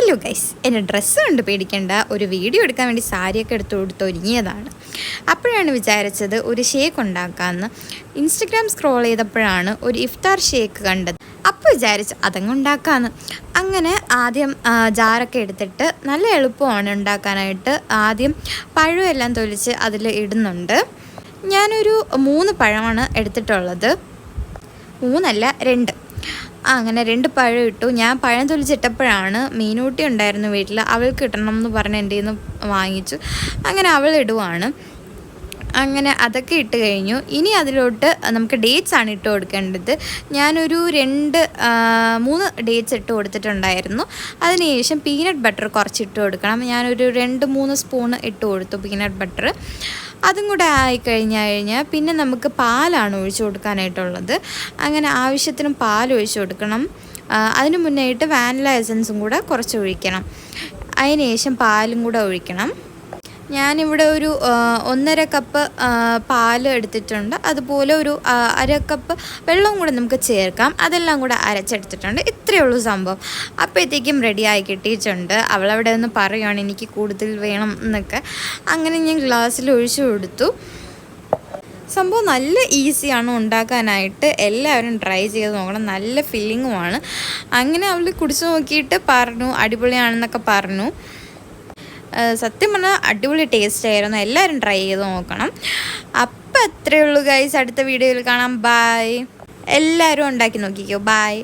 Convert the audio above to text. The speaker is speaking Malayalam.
ഹലോ ഗൈസ്, എൻ്റെ ഡ്രസ്സ് കൊണ്ട് പേടിക്കേണ്ട, ഒരു വീഡിയോ എടുക്കാൻ വേണ്ടി സാരിയൊക്കെ എടുത്ത് കൊടുത്ത് ഒരുങ്ങിയതാണ്. അപ്പോഴാണ് വിചാരിച്ചത് ഒരു ഷേക്ക് ഉണ്ടാക്കാമെന്ന്. ഇൻസ്റ്റഗ്രാം സ്ക്രോൾ ചെയ്തപ്പോഴാണ് ഒരു ഇഫ്താർ ഷേക്ക് കണ്ടത്. അപ്പോൾ വിചാരിച്ചു അതങ്ങ് ഉണ്ടാക്കാമെന്ന്. അങ്ങനെ ആദ്യം ജാറൊക്കെ എടുത്തിട്ട്, നല്ല എളുപ്പമാണ് ഉണ്ടാക്കാനായിട്ട്. ആദ്യം പഴമെല്ലാം തൊലിച്ച് അതിൽ ഇടുന്നുണ്ട്. ഞാനൊരു 3 പഴമാണ് എടുത്തിട്ടുള്ളത്, 3 അല്ല 2. അങ്ങനെ 2 പഴം ഇട്ടു. ഞാൻ പഴം തൊലിച്ചിട്ടപ്പോഴാണ് മീനൂട്ടി ഉണ്ടായിരുന്നു വീട്ടിൽ, അവൾക്ക് ഇടണം എന്ന് പറഞ്ഞ് എൻ്റെ നിന്ന് വാങ്ങിച്ചു. അങ്ങനെ അവൾ ഇടുവാണ്. അങ്ങനെ അതൊക്കെ ഇട്ട് കഴിഞ്ഞു. ഇനി അതിലോട്ട് നമുക്ക് ഡേറ്റ്സ് ആണ് ഇട്ട് കൊടുക്കേണ്ടത്. ഞാനൊരു 3 ഡേറ്റ്സ് ഇട്ട് കൊടുത്തിട്ടുണ്ടായിരുന്നു. അതിനുശേഷം പീനട്ട് ബട്ടർ കുറച്ച് ഇട്ട് കൊടുക്കണം. ഞാനൊരു 2-3 സ്പൂൺ ഇട്ട് കൊടുത്തു പീനട്ട് ബട്ടർ. അതും കൂടെ ആയിക്കഴിഞ്ഞാൽ പിന്നെ നമുക്ക് പാലാണ് ഒഴിച്ചു കൊടുക്കാനായിട്ടുള്ളത്. അങ്ങനെ ആവശ്യത്തിന് പാൽ ഒഴിച്ചു കൊടുക്കണം. അതിന് മുന്നായിട്ട് വാനില എസൻസും കൂടെ കുറച്ച് ഒഴിക്കണം. അതിനുശേഷം പാലും കൂടെ ഒഴിക്കണം. ഞാനിവിടെ ഒരു 1.5 കപ്പ് പാൽ എടുത്തിട്ടുണ്ട്. അതുപോലെ ഒരു 1/2 കപ്പ് വെള്ളവും കൂടെ നമുക്ക് ചേർക്കാം. അതെല്ലാം കൂടെ അരച്ചെടുത്തിട്ടുണ്ട്. ഇത്രയേ ഉള്ളൂ സംഭവം. അപ്പോഴത്തേക്കും റെഡിയായി കിട്ടിയിട്ടുണ്ട്. അവളവിടെ നിന്ന് പറയുകയാണ് എനിക്ക് കൂടുതൽ വേണം എന്നൊക്കെ. അങ്ങനെ ഞാൻ ഗ്ലാസ്സിൽ ഒഴിച്ചു കൊടുത്തു. സംഭവം നല്ല ഈസിയാണ് ഉണ്ടാക്കാനായിട്ട്. എല്ലാവരും ട്രൈ ചെയ്ത് നോക്കണം. നല്ല ഫില്ലിങ്ങുമാണ്. അങ്ങനെ അവൾ കുടിച്ചു നോക്കിയിട്ട് പറഞ്ഞു അടിപൊളിയാണെന്നൊക്കെ പറഞ്ഞു. സത്യം പറഞ്ഞാൽ അടിപൊളി ടേസ്റ്റ് ആയിരുന്നു. എല്ലാവരും ട്രൈ ചെയ്ത് നോക്കണം. അപ്പം അത്രയേ ഉള്ളൂ ഗൈസ്. അടുത്ത വീഡിയോയിൽ കാണാം. ബായ്. എല്ലാവരും ഉണ്ടാക്കി നോക്കിക്കോ. ബായ്.